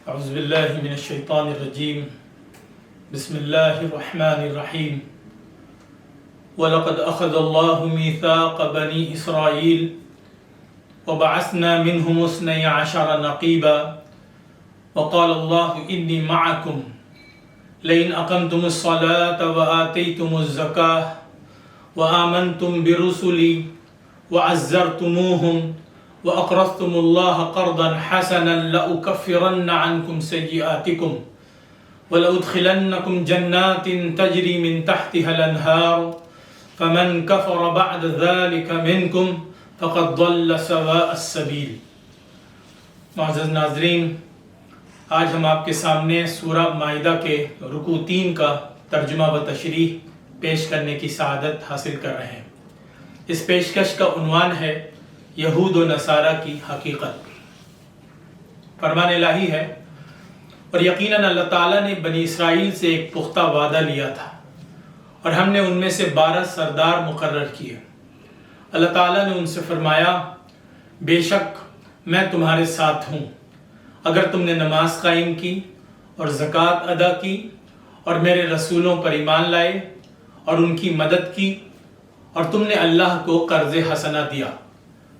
اعوذ باللہ من الشیطان الرجیم بسم اللہ الرحمن الرحیم وَلَقَدْ أَخَذَ اللَّهُ مِيثَاقَ بَنِي إِسْرَائِيلَ وَبَعَثْنَا مِنْهُمُ اثْنَيْ عَشَرَ نَقِيبًا وَقَالَ اللَّهُ إِنِّي مَعَكُمْ لَئِنْ أَقَمْتُمُ الصَّلَاةَ وَآتَيْتُمُ الزَّكَاةَ وَآمَنْتُمْ بِرُسُلِي وَعَزَّرْتُمُوهُمْ وَأَقْرَضْتُمُ اللَّهَ قَرْضًا حَسَنًا لَأُكَفِّرَنَّ عَنْكُمْ سَيِّئَاتِكُمْ وَلَأُدْخِلَنَّكُمْ جَنَّاتٍ تَجْرِي مِنْ تَحْتِهَا الْأَنْهَارُ فَمَنْ كَفَرَ بَعْدَ ذَلِكَ مِنْكُمْ فَقَدْ ضَلَّ سَوَاءَ السَّبِيلِ۔ معزز ناظرین، آج ہم آپ کے سامنے سورہ مائدہ کے رکوع 3 کا ترجمہ و تشریح پیش کرنے کی سعادت حاصل کر رہے ہیں۔ اس پیشکش کا عنوان ہے یہود و نصارہ کی حقیقت۔ فرمان الہی ہے، اور یقیناً اللہ تعالیٰ نے بنی اسرائیل سے ایک پختہ وعدہ لیا تھا اور ہم نے ان میں سے 12 سردار مقرر کیے۔ اللہ تعالیٰ نے ان سے فرمایا، بے شک میں تمہارے ساتھ ہوں اگر تم نے نماز قائم کی اور زکوٰۃ ادا کی اور میرے رسولوں پر ایمان لائے اور ان کی مدد کی اور تم نے اللہ کو قرض حسنہ دیا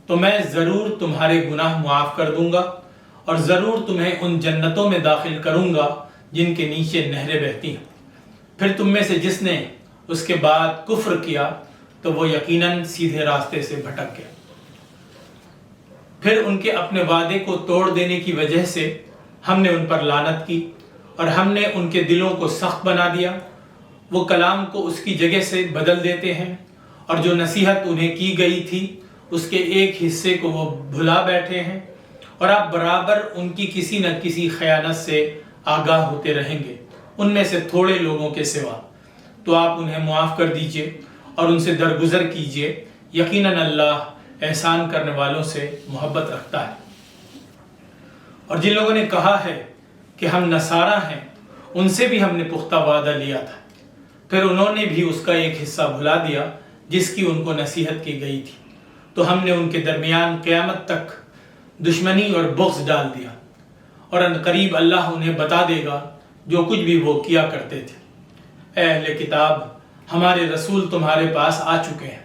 تو میں ضرور تمہارے گناہ معاف کر دوں گا اور ضرور تمہیں ان جنتوں میں داخل کروں گا جن کے نیچے نہریں بہتی ہیں۔ پھر تم میں سے جس نے اس کے بعد کفر کیا تو وہ یقیناً سیدھے راستے سے بھٹک گیا۔ پھر ان کے اپنے وعدے کو توڑ دینے کی وجہ سے ہم نے ان پر لعنت کی اور ہم نے ان کے دلوں کو سخت بنا دیا۔ وہ کلام کو اس کی جگہ سے بدل دیتے ہیں اور جو نصیحت انہیں کی گئی تھی اس کے ایک حصے کو وہ بھلا بیٹھے ہیں، اور آپ برابر ان کی کسی نہ کسی خیانت سے آگاہ ہوتے رہیں گے، ان میں سے تھوڑے لوگوں کے سوا۔ تو آپ انہیں معاف کر دیجئے اور ان سے درگزر کیجئے، یقیناً اللہ احسان کرنے والوں سے محبت رکھتا ہے۔ اور جن لوگوں نے کہا ہے کہ ہم نصارہ ہیں، ان سے بھی ہم نے پختہ وعدہ لیا تھا، پھر انہوں نے بھی اس کا ایک حصہ بھلا دیا جس کی ان کو نصیحت کی گئی تھی، تو ہم نے ان کے درمیان قیامت تک دشمنی اور بغض ڈال دیا، اور عنقریب اللہ انہیں بتا دے گا جو کچھ بھی وہ کیا کرتے تھے۔ اے اہل کتاب، ہمارے رسول تمہارے پاس آ چکے ہیں،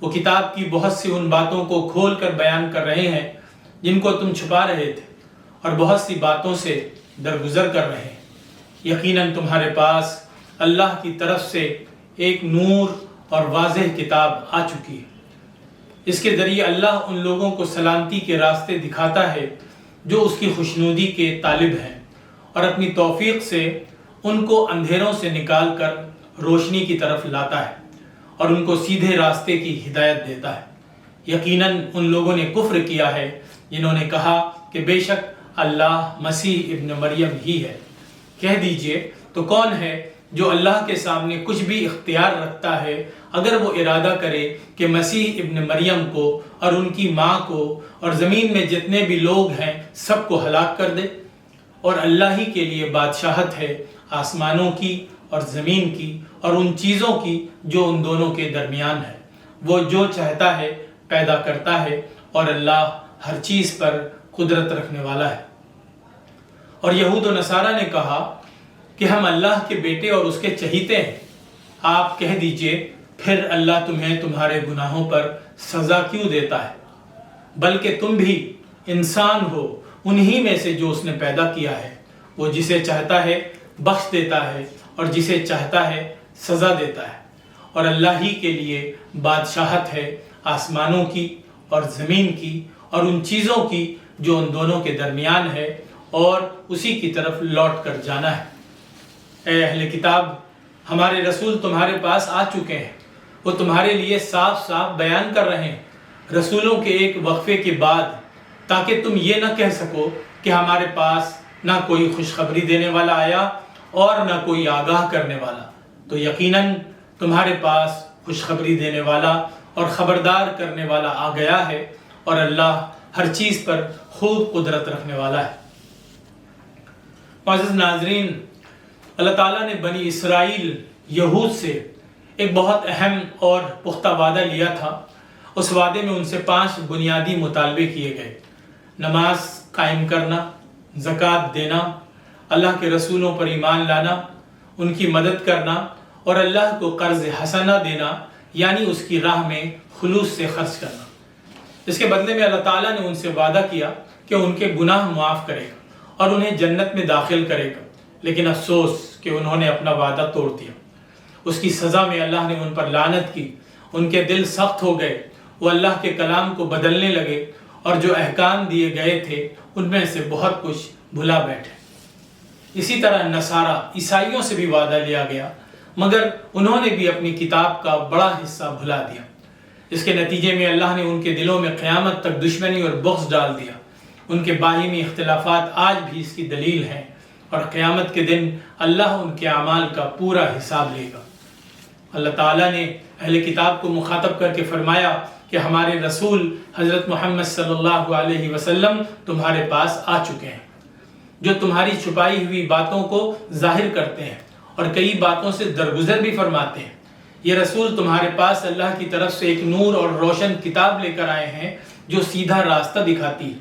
وہ کتاب کی بہت سی ان باتوں کو کھول کر بیان کر رہے ہیں جن کو تم چھپا رہے تھے، اور بہت سی باتوں سے درگزر کر رہے ہیں۔ یقیناً تمہارے پاس اللہ کی طرف سے ایک نور اور واضح کتاب آ چکی ہے۔ اس کے ذریعے اللہ ان لوگوں کو سلامتی کے راستے دکھاتا ہے جو اس کی خوشنودی کے طالب ہیں، اور اپنی توفیق سے ان کو اندھیروں سے نکال کر روشنی کی طرف لاتا ہے اور ان کو سیدھے راستے کی ہدایت دیتا ہے۔ یقیناً ان لوگوں نے کفر کیا ہے جنہوں نے کہا کہ بے شک اللہ مسیح ابن مریم ہی ہے۔ کہہ دیجئے، تو کون ہے جو اللہ کے سامنے کچھ بھی اختیار رکھتا ہے اگر وہ ارادہ کرے کہ مسیح ابن مریم کو اور ان کی ماں کو اور زمین میں جتنے بھی لوگ ہیں سب کو ہلاک کر دے؟ اور اللہ ہی کے لیے بادشاہت ہے آسمانوں کی اور زمین کی اور ان چیزوں کی جو ان دونوں کے درمیان ہے۔ وہ جو چاہتا ہے پیدا کرتا ہے، اور اللہ ہر چیز پر قدرت رکھنے والا ہے۔ اور یہود و نصارہ نے کہا کہ ہم اللہ کے بیٹے اور اس کے چہیتے ہیں۔ آپ کہہ دیجئے، پھر اللہ تمہیں تمہارے گناہوں پر سزا کیوں دیتا ہے؟ بلکہ تم بھی انسان ہو انہی میں سے جو اس نے پیدا کیا ہے۔ وہ جسے چاہتا ہے بخش دیتا ہے اور جسے چاہتا ہے سزا دیتا ہے، اور اللہ ہی کے لیے بادشاہت ہے آسمانوں کی اور زمین کی اور ان چیزوں کی جو ان دونوں کے درمیان ہے، اور اسی کی طرف لوٹ کر جانا ہے۔ اے اہل کتاب، ہمارے رسول تمہارے پاس آ چکے ہیں، وہ تمہارے لیے صاف صاف بیان کر رہے ہیں رسولوں کے ایک وقفے کے بعد، تاکہ تم یہ نہ کہہ سکو کہ ہمارے پاس نہ کوئی خوشخبری دینے والا آیا اور نہ کوئی آگاہ کرنے والا۔ تو یقیناً تمہارے پاس خوشخبری دینے والا اور خبردار کرنے والا آ گیا ہے، اور اللہ ہر چیز پر خوب قدرت رکھنے والا ہے۔ معزز ناظرین، اللہ تعالیٰ نے بنی اسرائیل یہود سے ایک بہت اہم اور پختہ وعدہ لیا تھا۔ اس وعدے میں ان سے 5 بنیادی مطالبے کیے گئے: نماز قائم کرنا، زکوٰۃ دینا، اللہ کے رسولوں پر ایمان لانا، ان کی مدد کرنا اور اللہ کو قرض حسنہ دینا، یعنی اس کی راہ میں خلوص سے خرچ کرنا۔ اس کے بدلے میں اللہ تعالیٰ نے ان سے وعدہ کیا کہ ان کے گناہ معاف کرے گا اور انہیں جنت میں داخل کرے گا، لیکن افسوس کہ انہوں نے اپنا وعدہ توڑ دیا۔ اس کی سزا میں اللہ نے ان پر لعنت کی، ان کے دل سخت ہو گئے، وہ اللہ کے کلام کو بدلنے لگے اور جو احکام دیے گئے تھے ان میں سے بہت کچھ بھلا بیٹھے۔ اسی طرح نصارہ عیسائیوں سے بھی وعدہ لیا گیا، مگر انہوں نے بھی اپنی کتاب کا بڑا حصہ بھلا دیا۔ اس کے نتیجے میں اللہ نے ان کے دلوں میں قیامت تک دشمنی اور بغض ڈال دیا۔ ان کے باہمی اختلافات آج بھی اس کی دلیل ہیں، اور قیامت کے دن اللہ ان کے اعمال کا پورا حساب لے گا۔ اللہ تعالیٰ نے اہل کتاب کو مخاطب کر کے فرمایا کہ ہمارے رسول حضرت محمد صلی اللہ علیہ وسلم تمہارے پاس آ چکے ہیں، جو تمہاری چھپائی ہوئی باتوں کو ظاہر کرتے ہیں اور کئی باتوں سے درگزر بھی فرماتے ہیں۔ یہ رسول تمہارے پاس اللہ کی طرف سے ایک نور اور روشن کتاب لے کر آئے ہیں جو سیدھا راستہ دکھاتی ہے،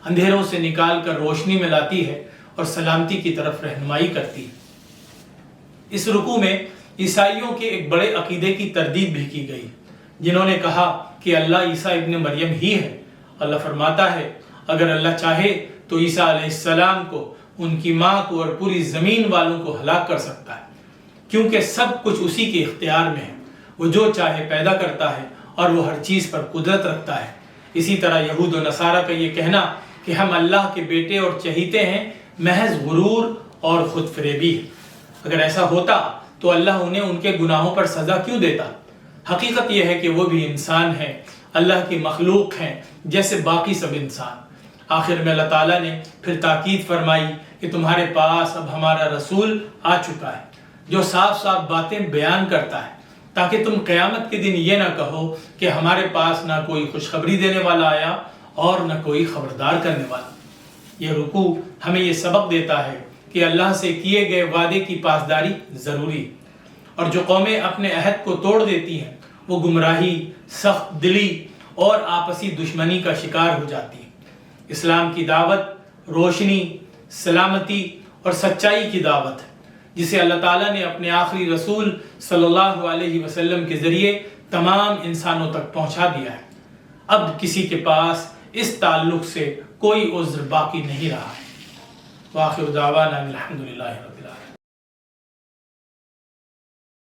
اندھیروں سے نکال کر روشنی میں لاتی ہے اور سلامتی کی طرف رہنمائی کرتی ہے۔ اس رکوع میں عیسائیوں کے ایک بڑے عقیدے کی تردید بھی کی گئی، جنہوں نے کہا کہ اللہ عیسیٰ ابن مریم ہی ہے۔ اللہ فرماتا ہے اگر اللہ چاہے تو عیسیٰ علیہ السلام کو، ان کی ماں کو اور پوری زمین والوں کو ہلاک کر سکتا ہے، کیونکہ سب کچھ اسی کے اختیار میں ہے۔ وہ جو چاہے پیدا کرتا ہے اور وہ ہر چیز پر قدرت رکھتا ہے۔ اسی طرح یہود و نصارہ کا یہ کہنا کہ ہم اللہ کے بیٹے اور چہیتے ہیں محض غرور اور خود فریبی ہے۔ اگر ایسا ہوتا تو اللہ انہیں ان کے گناہوں پر سزا کیوں دیتا؟ حقیقت یہ ہے کہ وہ بھی انسان ہیں، اللہ کی مخلوق ہیں جیسے باقی سب انسان۔ آخر میں اللہ تعالیٰ نے پھر تاکید فرمائی کہ تمہارے پاس اب ہمارا رسول آ چکا ہے جو صاف صاف باتیں بیان کرتا ہے، تاکہ تم قیامت کے دن یہ نہ کہو کہ ہمارے پاس نہ کوئی خوشخبری دینے والا آیا اور نہ کوئی خبردار کرنے والا۔ یہ رکوع ہمیں یہ سبق دیتا ہے کہ اللہ سے کیے گئے وعدے کی پاسداری ضروری، اور جو قومیں اپنے عہد کو توڑ دیتی ہیں وہ گمراہی، سخت دلی اور آپسی دشمنی کا شکار ہو جاتی ہیں۔ اسلام کی دعوت روشنی، سلامتی اور سچائی کی دعوت ہے، جسے اللہ تعالیٰ نے اپنے آخری رسول صلی اللہ علیہ وسلم کے ذریعے تمام انسانوں تک پہنچا دیا ہے۔ اب کسی کے پاس اس تعلق سے کوئی عذر باقی نہیں رہا ہے۔ وآخر دعوانا الحمدللہ۔